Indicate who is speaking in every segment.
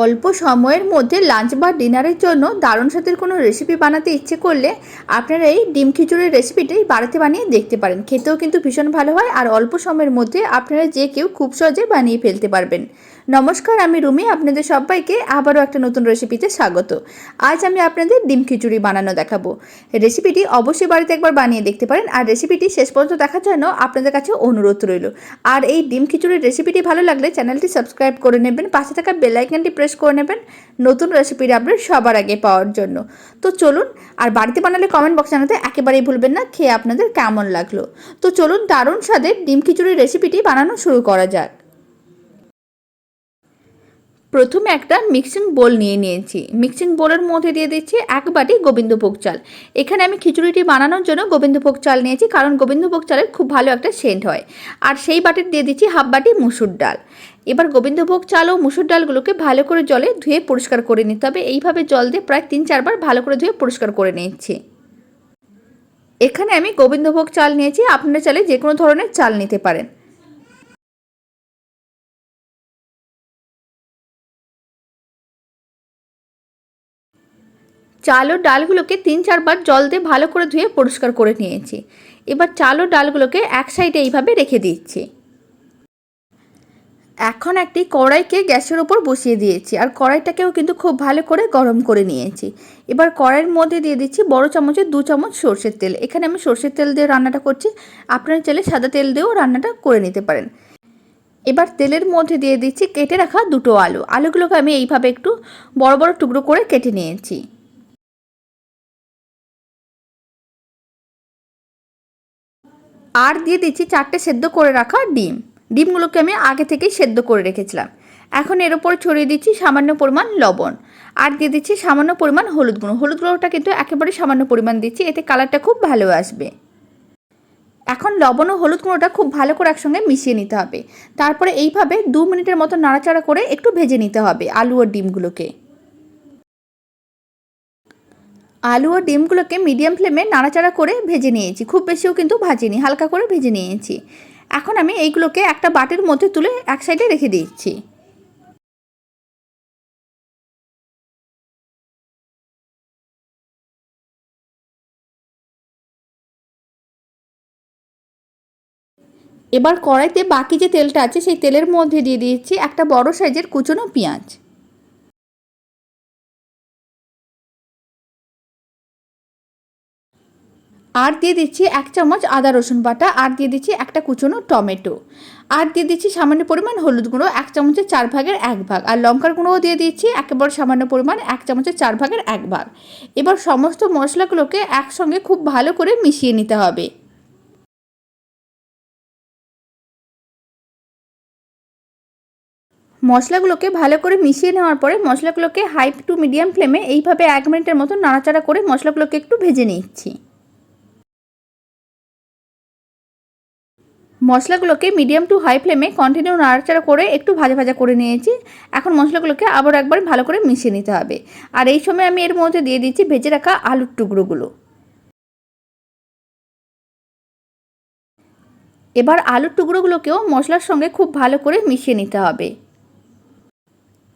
Speaker 1: অল্প সময়ের মধ্যে লাঞ্চ বা ডিনারের জন্য দারুণ স্বাদের কোনো রেসিপি বানাতে ইচ্ছে করলে আপনারা এই ডিম খিচুড়ির রেসিপিটাই বাড়িতে বানিয়ে দেখতে পারেন। খেতেও কিন্তু ভীষণ ভালো হয় আর অল্প সময়ের মধ্যে আপনারা যে কেউ খুব সহজে বানিয়ে ফেলতে পারবেন। নমস্কার, আমি রুমি, আপনাদের সবাইকে আবারও একটা নতুন রেসিপিতে স্বাগত। আজ আমি আপনাদের ডিম খিচুড়ি বানানো দেখাবো। রেসিপিটি অবশ্যই বাড়িতে একবার বানিয়ে দেখতে পারেন আর রেসিপিটি শেষ পর্যন্ত দেখার জন্য আপনাদের কাছে অনুরোধ রইল। আর এই ডিম খিচুড়ির রেসিপিটি ভালো লাগলে চ্যানেলটি সাবস্ক্রাইব করে নেবেন, পাশে থাকা বেল আইকনটি প্রেস করে নেবেন নতুন রেসিপির আপডেট সবার আগে পাওয়ার জন্য। তো চলুন, আর বাড়িতে বানালে কমেন্ট বক্স জানাতে একেবারেই ভুলবেন না খেয়ে আপনাদের কেমন লাগলো। তো চলুন দারুণ স্বাদের ডিম খিচুড়ির রেসিপিটি বানানো শুরু করা যাক। প্রথমে একটা মিক্সিং বোল নিয়েছি। মিক্সিং বোলের মধ্যে দিয়ে দিচ্ছি 1 বাটি গোবিন্দভোগ চাল। এখানে আমি খিচুড়িটি বানানোর জন্য গোবিন্দভোগ চাল নিয়েছি, কারণ গোবিন্দভোগ চালের খুব ভালো একটা সেন্ট হয়। আর সেই বাটির দিয়ে দিচ্ছি 1/2 বাটি মুসুর ডাল। এবার গোবিন্দভোগ চাল ও মুসুর ডালগুলোকে ভালো করে জলে ধুয়ে পরিষ্কার করে নিতে হবে। এইভাবে জল দিয়ে প্রায় 3-4 বার ভালো করে ধুয়ে পরিষ্কার করে নিচ্ছি। এখানে আমি গোবিন্দভোগ চাল নিয়েছি, আপনারা চাইলে যে কোনো ধরনের চাল নিতে পারেন। চাল ও ডালগুলোকে 3-4 বার জল দিয়ে ভালো করে ধুয়ে পরিষ্কার করে নিয়েছি। এবার চাল ও ডালগুলোকে এক সাইডে এইভাবে রেখে দিচ্ছি। এখন একটি কড়াইকে গ্যাসের ওপর বসিয়ে দিয়েছি আর কড়াইটাকেও কিন্তু খুব ভালো করে গরম করে নিয়েছি। এবার কড়াইয়ের মধ্যে দিয়ে দিচ্ছি বড় চামচের 2 চামচ সরষের তেল। এখানে আমি সরষের তেল দিয়ে রান্নাটা করছি, আপনারা চাইলে সাদা তেল দিয়েও রান্নাটা করে নিতে পারেন। এবার তেলের মধ্যে দিয়ে দিচ্ছি কেটে রাখা 2টো আলু। আলুগুলোকে আমি এইভাবে একটু বড় বড় টুকরো করে কেটে নিয়েছি। আর দিয়ে দিচ্ছি 4টে সেদ্ধ করে রাখা ডিম। ডিমগুলোকে আমি আগে থেকেই সেদ্ধ করে রেখেছিলাম। এখন এর উপর ছড়িয়ে দিচ্ছি সামান্য পরিমাণ লবণ আর দিয়ে দিচ্ছি সামান্য পরিমাণ হলুদ গুঁড়ো। হলুদ গুঁড়োটা কিন্তু একেবারে সামান্য পরিমাণ দিচ্ছি, এতে কালারটা খুব ভালো আসবে। এখন লবণ ও হলুদ গুঁড়োটা খুব ভালো করে একসঙ্গে মিশিয়ে নিতে হবে। তারপরে এইভাবে 2 মিনিটের মতো নাড়াচাড়া করে একটু ভেজে নিতে হবে আলু ও ডিমগুলোকে। আলু ও ডিমগুলোকে মিডিয়াম ফ্লেমে নাড়াচাড়া করে ভেজে নিয়েছি, খুব বেশিও কিন্তু ভাজিনি, হালকা করে ভেজে নিয়েছি। এখন আমি এইগুলোকে একটা বাটির মধ্যে তুলে এক সাইডে রেখে দিচ্ছি। এবার কড়াইতে বাকি যে তেলটা আছে সেই তেলের মধ্যে দিয়ে দিচ্ছি একটা বড় সাইজের কুচনো পেঁয়াজ। আর দিয়ে দিচ্ছি 1 চামচ আদা রসুন বাটা আর দিয়ে দিচ্ছি একটা কুচনো টমেটো। আর দিয়ে দিচ্ছি সামান্য পরিমাণ হলুদ গুঁড়ো 1 চামচের 4 ভাগের 1 ভাগ, আর লঙ্কার গুঁড়োও দিয়ে দিচ্ছি একেবারে সামান্য পরিমাণ 1 চামচের 4 ভাগের 1 ভাগ। এবার সমস্ত মশলাগুলোকে একসঙ্গে খুব ভালো করে মিশিয়ে নিতে হবে। মশলাগুলোকে ভালো করে মিশিয়ে নেওয়ার পরে মশলাগুলোকে হাই টু মিডিয়াম ফ্লেমে এইভাবে 1 মিনিটের মতো নাড়াচাড়া করে মশলাগুলোকে একটু ভেজে নিচ্ছি। মশলাগুলোকে মিডিয়াম টু হাই ফ্লেমে কন্টিনিউ নাড়াচাড়া করে একটু ভাজা ভাজা করে নিয়েছি। এখন মশলাগুলোকে আবার একবার ভালো করে মিশিয়ে নিতে হবে। আর এই সময় আমি এর মধ্যে দিয়ে দিচ্ছি ভেজে রাখা আলুর টুকরোগুলো। এবার আলুর টুকরোগুলোকেও মশলার সঙ্গে খুব ভালো করে মিশিয়ে নিতে হবে।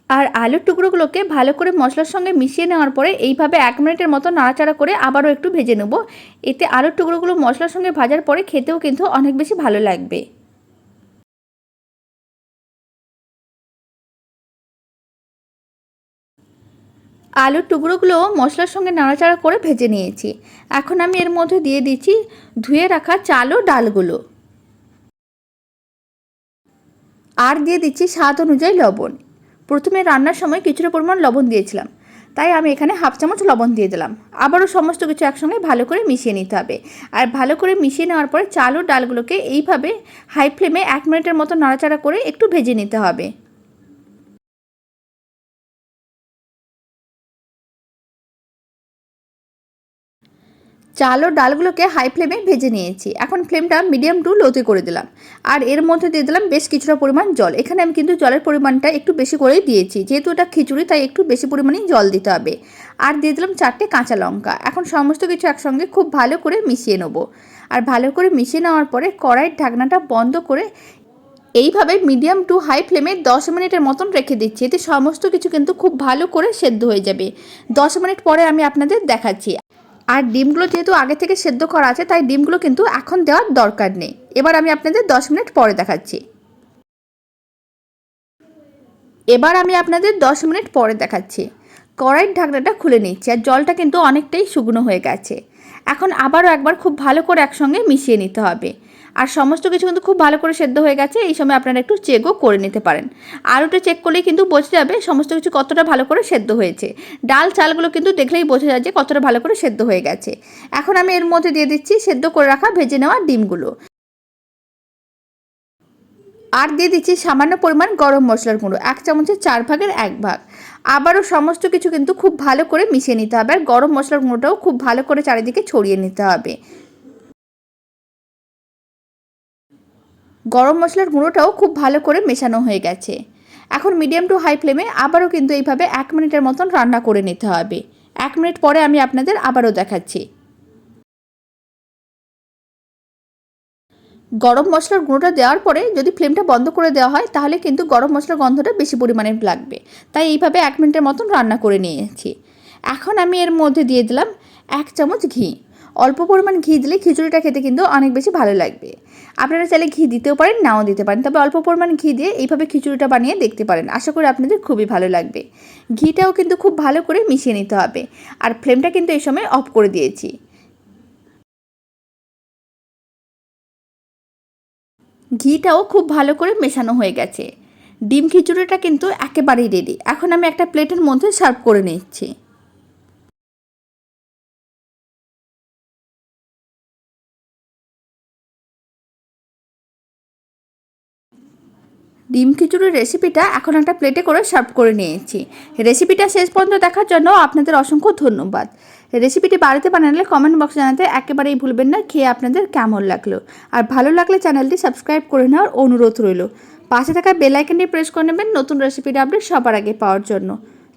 Speaker 1: আর আলুর টুকরোগুলোকে ভালো করে মশলার সঙ্গে মিশিয়ে নেওয়ার পরে এইভাবে 1 মিনিটের মতো নাড়াচাড়া করে আবারও একটু ভেজে নেব। এতে আলুর টুকরোগুলো মশলার সঙ্গে ভাজার পরে খেতেও কিন্তু অনেক বেশি ভালো লাগবে। আলুর টুকরোগুলো মশলার সঙ্গে নাড়াচাড়া করে ভেজে নিয়েছি। এখন আমি এর মধ্যে দিয়ে দিচ্ছি ধুয়ে রাখা চাল ও ডালগুলো আর দিয়ে দিচ্ছি স্বাদ অনুযায়ী লবণ। প্রথমে রান্নার সময় কিছুটা পরিমাণ লবণ দিয়েছিলাম, তাই আমি এখানে 1/2 চামচ লবণ দিয়ে দিলাম। আবারও সমস্ত কিছু একসঙ্গে ভালো করে মিশিয়ে নিতে হবে। আর ভালো করে মিশিয়ে নেওয়ার পরে চাল ও ডালগুলোকে এইভাবে হাই ফ্লেমে 1 মিনিটের মতো নাড়াচাড়া করে একটু ভেজে নিতে হবে। চাল ও ডালগুলোকে হাই ফ্লেমে ভেজে নিয়েছি। এখন ফ্লেমটা মিডিয়াম টু লোতে করে দিলাম আর এর মধ্যে দিয়ে দিলাম বেশ কিছুটা পরিমাণ জল। এখানে আমি কিন্তু জলের পরিমাণটা একটু বেশি করেই দিয়েছি, যেহেতু এটা খিচুড়ি তাই একটু বেশি পরিমাণেই জল দিতে হবে। আর দিয়ে দিলাম 4টে কাঁচা লঙ্কা। এখন সমস্ত কিছু একসঙ্গে খুব ভালো করে মিশিয়ে নেব। আর ভালো করে মিশিয়ে নেওয়ার পরে কড়াইয়ের ঢাকনাটা বন্ধ করে এইভাবে মিডিয়াম টু হাই ফ্লেমে 10 মিনিটের মতন রেখে দিচ্ছি। এতে সমস্ত কিছু কিন্তু খুব ভালো করে সেদ্ধ হয়ে যাবে। 10 মিনিট পরে আমি আপনাদের দেখাচ্ছি। আর ডিমগুলো যেহেতু আগে থেকে সেদ্ধ করা আছে, তাই ডিমগুলো কিন্তু এখন দেওয়ার দরকার নেই। এবার আমি আপনাদের 10 মিনিট পরে দেখাচ্ছি। এবার আমি আপনাদের 10 মিনিট পরে দেখাচ্ছি। কড়াইয়ের ঢাকনাটা খুলে নিচ্ছি, আর জলটা কিন্তু অনেকটাই শুকনো হয়ে গেছে। এখন আবারও একবার খুব ভালো করে একসঙ্গে মিশিয়ে নিতে হবে। আর সমস্ত কিছু কিন্তু খুব ভালো করে সেদ্ধ হয়ে গেছে। এই সময় আপনারা একটু চেকও করে নিতে পারেন। আর ওটা চেক করলেই কিন্তু বোঝা যাবে সমস্ত কিছু কতটা ভালো করে সেদ্ধ হয়েছে। ডাল চালগুলো কিন্তু দেখলেই বোঝা যায় যে কতটা ভালো করে সেদ্ধ হয়ে গেছে। এখন আমি এর মধ্যে দিয়ে দিচ্ছি সেদ্ধ করে রাখা ভেজে নেওয়া ডিমগুলো। আর দিয়ে দিচ্ছি সামান্য পরিমাণ গরম মশলার গুঁড়ো, 1 চামচের 4 ভাগের 1 ভাগ। আবারও সমস্ত কিছু কিন্তু খুব ভালো করে মিশিয়ে নিতে হবে। আর গরম মশলার গুঁড়োটাও খুব ভালো করে চারিদিকে ছড়িয়ে নিতে হবে। গরম মশলার গুঁড়োটাও খুব ভালো করে মেশানো হয়ে গেছে। এখন মিডিয়াম টু হাই ফ্লেমে আবারও কিন্তু এইভাবে 1 মিনিটের মতন রান্না করে নিতে হবে। 1 মিনিট পরে আমি আপনাদের আবারও দেখাচ্ছি। গরম মশলার গুঁড়োটা দেওয়ার পরে যদি ফ্লেমটা বন্ধ করে দেওয়া হয়, তাহলে কিন্তু গরম মশলার গন্ধটা বেশি পরিমাণে লাগবে। তাই এইভাবে 1 মিনিটের মতন রান্না করে নিয়েছি। এখন আমি এর মধ্যে দিয়ে দিলাম 1 চামচ ঘি। অল্প পরিমাণ ঘি দিলে খিচুড়িটা খেতে কিন্তু অনেক বেশি ভালো লাগবে। আপনারা চাইলে ঘি দিতেও পারেন, নাও দিতে পারেন, তবে অল্প পরিমাণ ঘি দিয়ে এইভাবে খিচুড়িটা বানিয়ে দেখতে পারেন। আশা করি আপনাদের খুবই ভালো লাগবে। ঘিটাও কিন্তু খুব ভালো করে মিশিয়ে নিতে হবে। আর ফ্লেমটা কিন্তু এই সময় অফ করে দিয়েছি। ঘিটাও খুব ভালো করে মেশানো হয়ে গেছে। ডিম খিচুড়িটা কিন্তু একেবারেই রেডি। এখন আমি একটা প্লেটের মধ্যে সার্ভ করে নিচ্ছি। ডিম খিচুড়ির রেসিপিটা এখন একটা প্লেটে করে সার্ভ করে নিয়েছি। রেসিপিটা শেষ পর্যন্ত দেখার জন্য আপনাদের অসংখ্য ধন্যবাদ। রেসিপিটি বাড়িতে বানালে কমেন্ট বক্সে জানাতে একেবারেই ভুলবেন না খেয়ে আপনাদের কেমন লাগলো। আর ভালো লাগলে চ্যানেলটি সাবস্ক্রাইব করে নেওয়ার অনুরোধ রইল। পাশে থাকা বেল আইকনটি প্রেস করে নেবেন নতুন রেসিপির আপডেট সবার আগে পাওয়ার জন্য।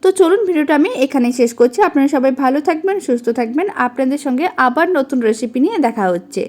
Speaker 1: তো চলুন, ভিডিওটা আমি এখানেই শেষ করছি। আপনারা সবাই ভালো থাকবেন, সুস্থ থাকবেন। আপনাদের সঙ্গে আবার নতুন রেসিপি নিয়ে দেখা হচ্ছে।